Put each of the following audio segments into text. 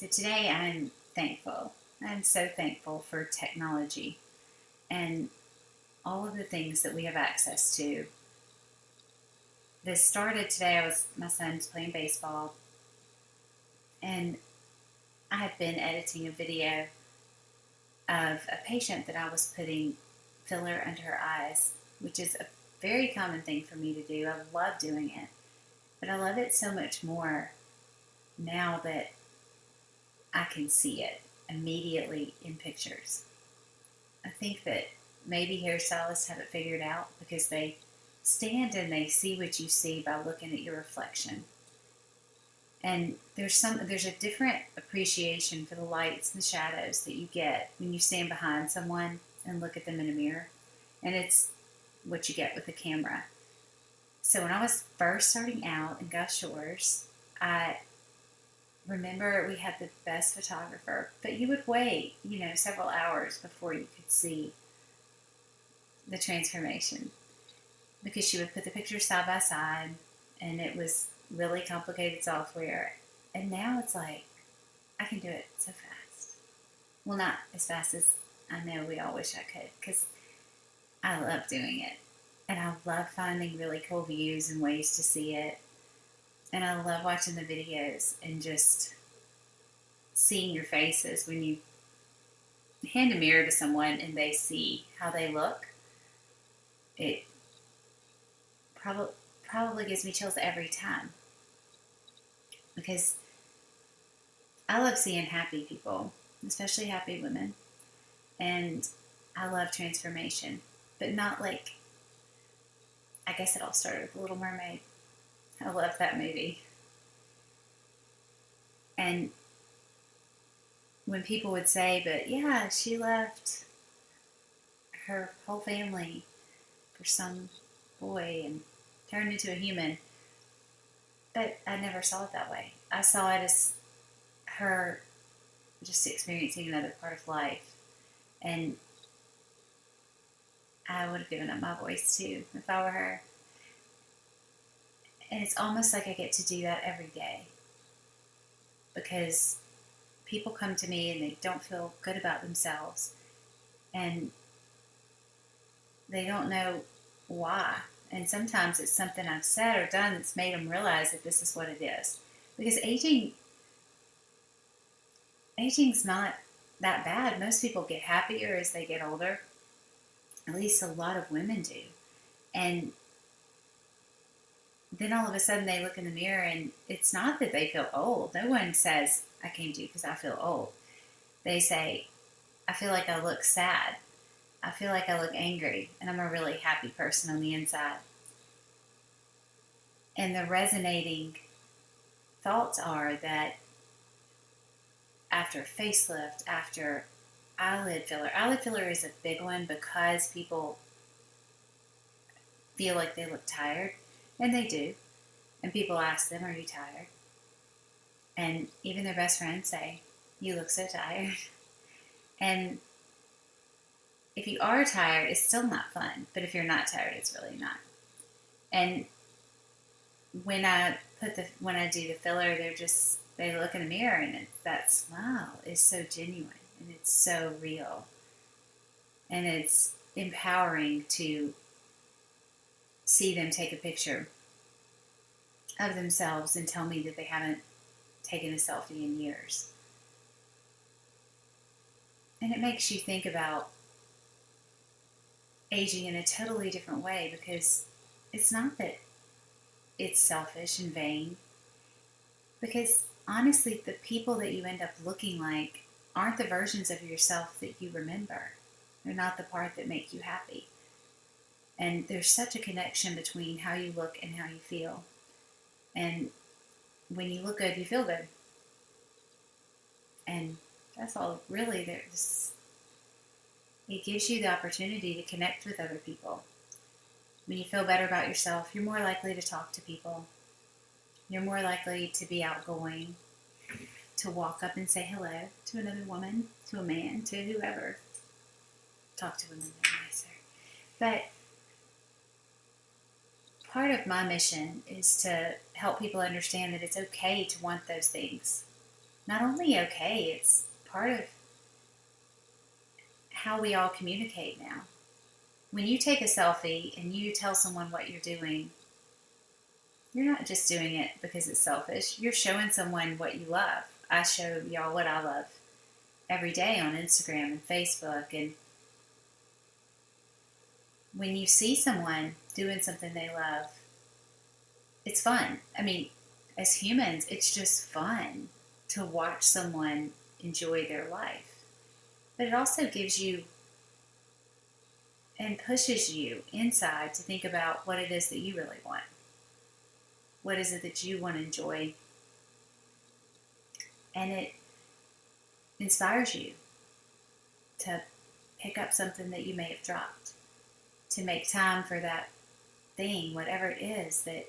So today I'm thankful. I'm so thankful for technology and all of the things that we have access to. This started today. My son's playing baseball, and I had been editing a video of a patient that I was putting filler under her eyes, which is a very common thing for me to do. I love doing it, but I love it so much more now that I can see it immediately in pictures. I think that maybe hairstylists have it figured out because they stand and they see what you see by looking at your reflection. And there's a different appreciation for the lights and the shadows that you get when you stand behind someone and look at them in a mirror. And it's what you get with the camera. So when I was first starting out in Gulf Shores, I remember we had the best photographer, but you would wait, several hours before you could see the transformation because she would put the pictures side by side and it was really complicated software. And now it's like, I can do it so fast. Well, not as fast as I know we all wish I could because I love doing it. And I love finding really cool views and ways to see it. And I love watching the videos and just seeing your faces when you hand a mirror to someone and they see how they look. It probably gives me chills every time because I love seeing happy people, especially happy women. And I love transformation, but not like, I guess it all started with The Little Mermaid. I love that movie. And when people would say, but yeah, she left her whole family for some boy and turned into a human. But I never saw it that way. I saw it as her just experiencing another part of life. And I would have given up my voice too if I were her. And it's almost like I get to do that every day because people come to me and they don't feel good about themselves and they don't know why. And sometimes it's something I've said or done that's made them realize that this is what it is. Because aging's not that bad. Most people get happier as they get older. At least a lot of women do. And then all of a sudden they look in the mirror and it's not that they feel old. No one says, I came to you because I feel old. They say, I feel like I look sad. I feel like I look angry. And I'm a really happy person on the inside. And the resonating thoughts are that after facelift, after eyelid filler is a big one because people feel like they look tired. And they do. And people ask them, are you tired? And even their best friends say, you look so tired. And if you are tired, it's still not fun. But if you're not tired, it's really not. And when I do the filler, they look in the mirror and that smile is so genuine and it's so real. And it's empowering to see them take a picture of themselves and tell me that they haven't taken a selfie in years. And it makes you think about aging in a totally different way because it's not that it's selfish and vain. Because honestly, the people that you end up looking like aren't the versions of yourself that you remember. They're not the part that make you happy. And there's such a connection between how you look and how you feel. And when you look good, you feel good. And that's all really there's. It gives you the opportunity to connect with other people. When you feel better about yourself, you're more likely to talk to people. You're more likely to be outgoing, to walk up and say hello to another woman, to a man, to whoever. Talk to women, they're nicer. But part of my mission is to help people understand that it's okay to want those things. not only okay, it's part of how we all communicate now. When you take a selfie and you tell someone what you're doing, you're not just doing it because it's selfish. You're showing someone what you love. I show y'all what I love every day on Instagram and Facebook. And when you see someone doing something they love, it's fun. I mean, as humans, it's just fun to watch someone enjoy their life. But it also gives you and pushes you inside to think about what it is that you really want. What is it that you want to enjoy? And it inspires you to pick up something that you may have dropped, to make time for that thing, whatever it is that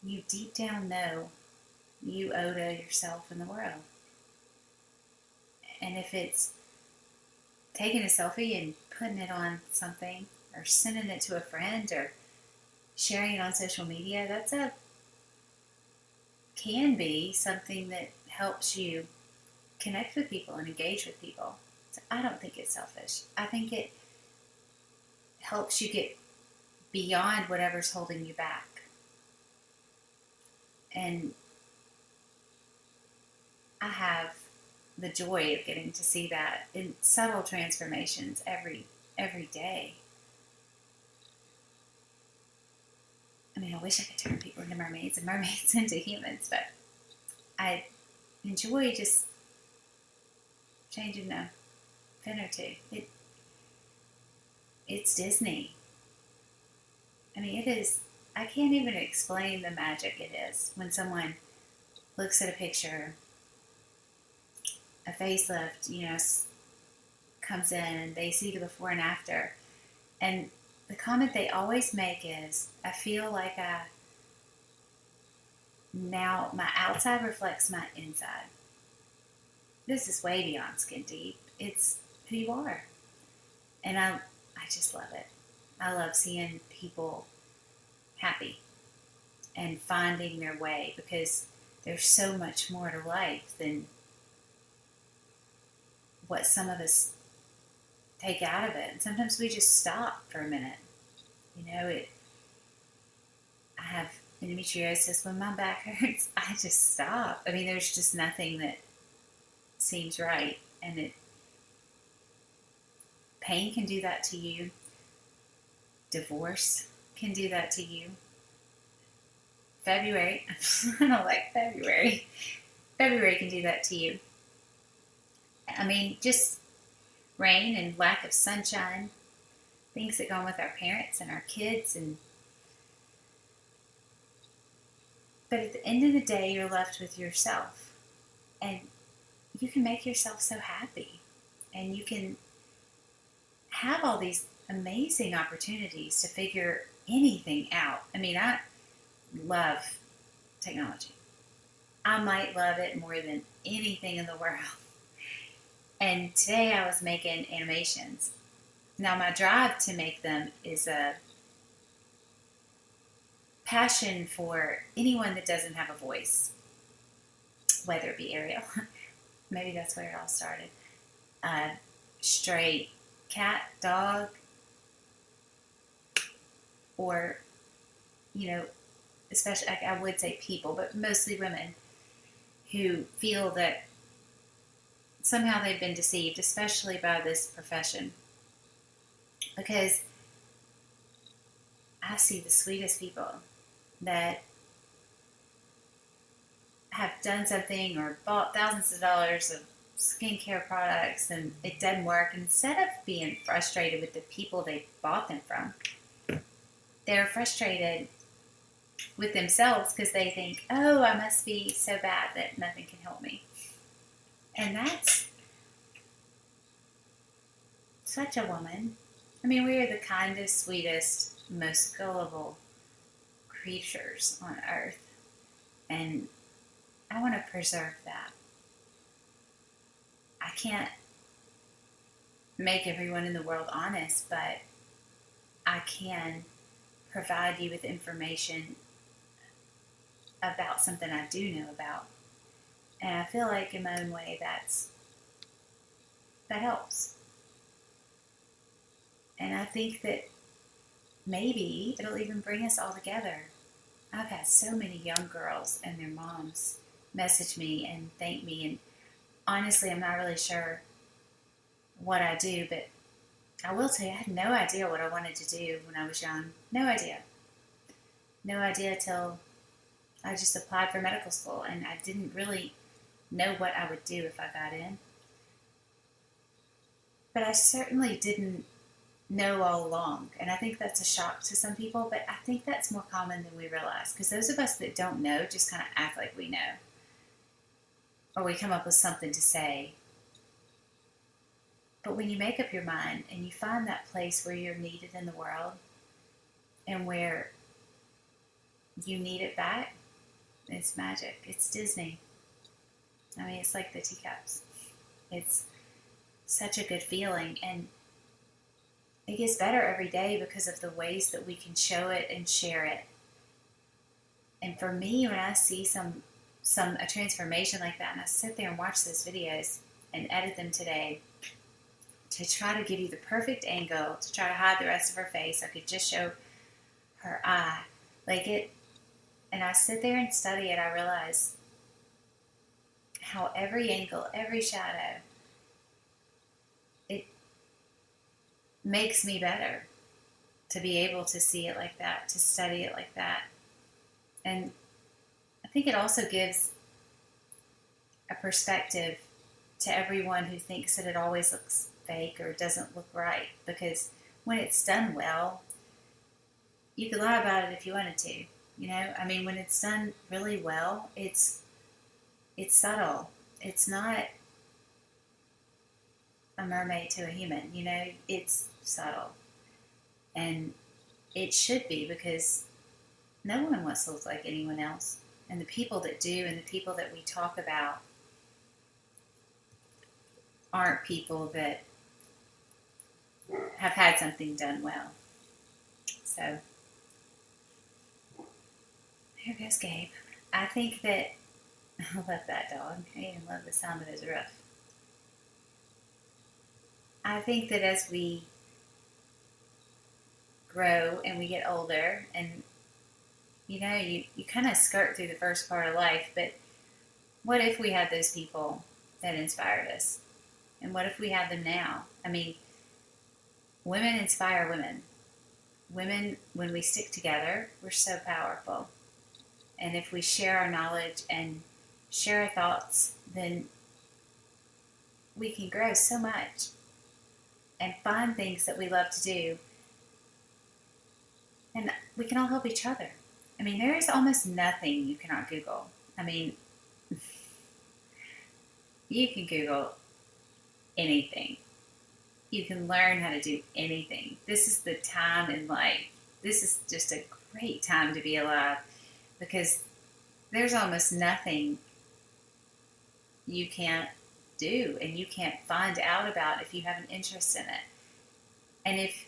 you deep down know you owe to yourself and the world. And if it's taking a selfie and putting it on something or sending it to a friend or sharing it on social media, can be something that helps you connect with people and engage with people. So I don't think it's selfish. I think it helps you get beyond whatever's holding you back. And I have the joy of getting to see that in subtle transformations every day. I mean, I wish I could turn people into mermaids and mermaids into humans, but I enjoy just changing a fin or two. It's Disney. I mean, it is. I can't even explain the magic it is when someone looks at a picture, a facelift, comes in and they see the before and after. And the comment they always make is, I feel like now my outside reflects my inside. This is way beyond skin deep. It's who you are. And I just love it. I love seeing people happy and finding their way, because there's so much more to life than what some of us take out of it. And sometimes we just stop for a minute. I have endometriosis. When my back hurts, I just stop. I mean, there's just nothing that seems right. And pain can do that to you. Divorce can do that to you. February, I don't like February. February can do that to you. I mean, just rain and lack of sunshine, things that go on with our parents and our kids. But at the end of the day, you're left with yourself. And you can make yourself so happy. And you can have all these amazing opportunities to figure anything out. I mean, I love technology. I might love it more than anything in the world. And today I was making animations. Now my drive to make them is a passion for anyone that doesn't have a voice, whether it be Ariel. Maybe that's where it all started. Stray cat, dog, or, especially, I would say people, but mostly women who feel that somehow they've been deceived, especially by this profession. Because I see the sweetest people that have done something or bought thousands of dollars of skincare products and it doesn't work. Instead of being frustrated with the people they bought them from, they're frustrated with themselves because they think, oh, I must be so bad that nothing can help me. And that's such a woman. I mean, we are the kindest, sweetest, most gullible creatures on earth. And I want to preserve that. I can't make everyone in the world honest, but I can provide you with information about something I do know about. And I feel like in my own way that helps. And I think that maybe it'll even bring us all together. I've had so many young girls and their moms message me and thank me. And honestly, I'm not really sure what I do, but I will tell you, I had no idea what I wanted to do when I was young. No idea. No idea till I just applied for medical school, and I didn't really know what I would do if I got in. But I certainly didn't know all along, and I think that's a shock to some people, but I think that's more common than we realize, because those of us that don't know just kind of act like we know, or we come up with something to say. But when you make up your mind and you find that place where you're needed in the world and where you need it back, it's magic. It's Disney. I mean, it's like the teacups. It's such a good feeling, and it gets better every day because of the ways that we can show it and share it. And for me, when I see a transformation like that, and I sit there and watch those videos and edit them today to try to give you the perfect angle, to try to hide the rest of her face, I could just show her eye, like it. And I sit there and study it, I realize how every angle, every shadow, it makes me better to be able to see it like that, to study it like that. And I think it also gives a perspective to everyone who thinks that it always looks fake or doesn't look right, because when it's done well, you could lie about it if you wanted to. I mean, when it's done really well, it's subtle. It's not a mermaid to a human, it's subtle. And it should be, because no one wants to look like anyone else. And the people that do and the people that we talk about aren't people that have had something done well. So, there goes Gabe. I think that I love that dog. I even love the sound of his roof. I think that as we grow and we get older, and you kind of skirt through the first part of life, but what if we had those people that inspired us? And what if we have them now? I mean, women inspire women. Women, when we stick together, we're so powerful. And if we share our knowledge and share our thoughts, then we can grow so much and find things that we love to do. And we can all help each other. I mean, there is almost nothing you cannot Google. I mean, you can Google anything. You can learn how to do anything. This is the time in life. This is just a great time to be alive, because there's almost nothing you can't do and you can't find out about if you have an interest in it. And if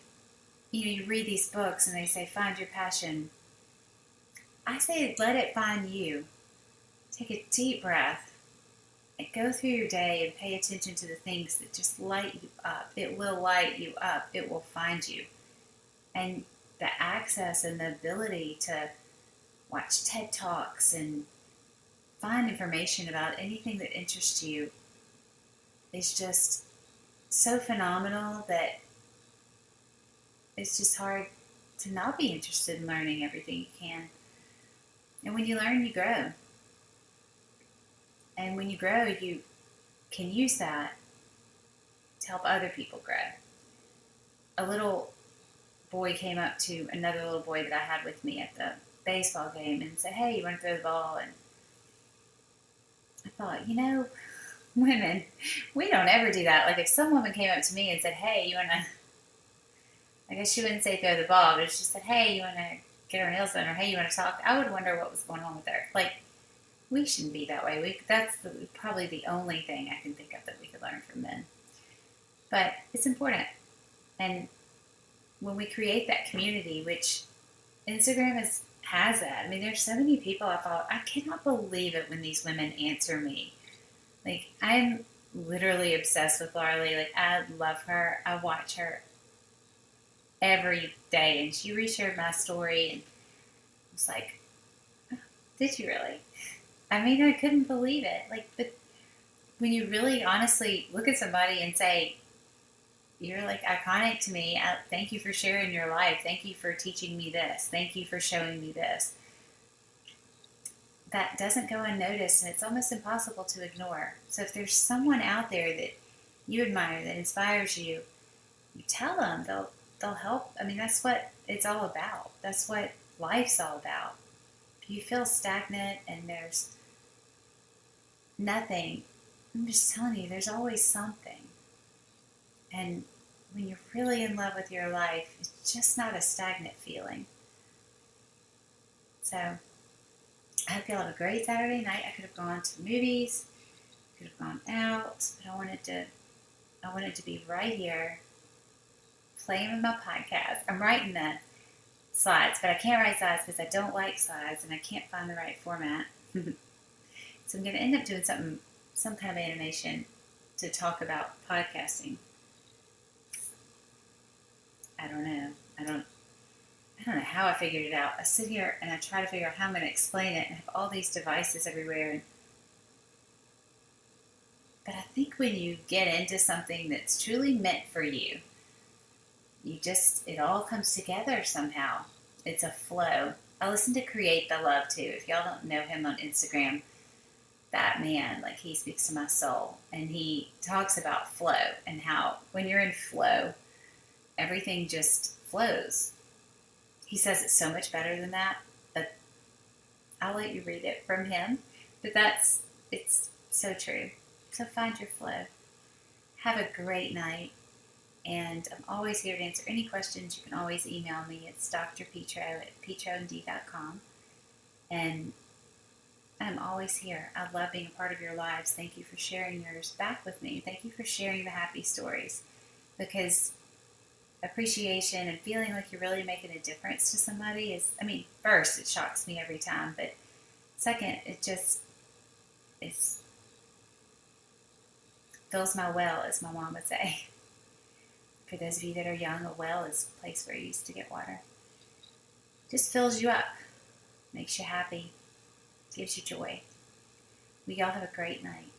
you read these books and they say find your passion, I say let it find you. Take a deep breath and go through your day and pay attention to the things that just light you up. It will light you up. It will find you. And the access and the ability to watch TED Talks and find information about anything that interests you is just so phenomenal that it's just hard to not be interested in learning everything you can. And when you learn, you grow. And when you grow, you can use that to help other people grow. A little boy came up to another little boy that I had with me at the baseball game and said, "Hey, you want to throw the ball?" And I thought, women, we don't ever do that. Like if some woman came up to me and said, "Hey, you want to," I guess she wouldn't say throw the ball, but if she said, "Hey, you want to get her nails done?" or "Hey, you want to talk?" I would wonder what was going on with her. Like, we shouldn't be that way. That's probably the only thing I can think of that we could learn from men. But it's important. And when we create that community, which Instagram has that. I mean, there's so many people I follow. I cannot believe it when these women answer me Like, I'm literally obsessed with Laura Lee. Like, I love her. I watch her every day, and she reshared my story, and I was like, did you really? I mean, I couldn't believe it. Like, but when you really honestly look at somebody and say, you're like iconic to me. Thank you for sharing your life. Thank you for teaching me this. Thank you for showing me this. That doesn't go unnoticed, and it's almost impossible to ignore. So if there's someone out there that you admire that inspires you, you tell them. They'll help. I mean, that's what it's all about. That's what life's all about. If you feel stagnant and there's nothing, I'm just telling you, there's always something. And when you're really in love with your life, it's just not a stagnant feeling. So I hope y'all have a great Saturday night. I could have gone to the movies, could have gone out, but I wanted to be right here playing with my podcast. I'm writing the slides, but I can't write slides because I don't like slides and I can't find the right format. So I'm going to end up doing some kind of animation to talk about podcasting. I don't know. I don't know how I figured it out. I sit here and I try to figure out how I'm going to explain it and have all these devices everywhere. But I think when you get into something that's truly meant for you, it all comes together somehow. It's a flow. I listen to Create the Love too. If y'all don't know him on Instagram, that man, like, he speaks to my soul. And he talks about flow and how when you're in flow, everything just flows. He says it's so much better than that, but I'll let you read it from him. But it's so true. So find your flow. Have a great night. And I'm always here to answer any questions. You can always email me. It's drpetro@petrond.com. And I'm always here. I love being a part of your lives. Thank you for sharing yours back with me. Thank you for sharing the happy stories. Because appreciation and feeling like you're really making a difference to somebody is, I mean, first, it shocks me every time. But second, it fills my well, as my mom would say. For those of you that are young, a well is a place where you used to get water. Just fills you up, makes you happy, gives you joy. We all have a great night.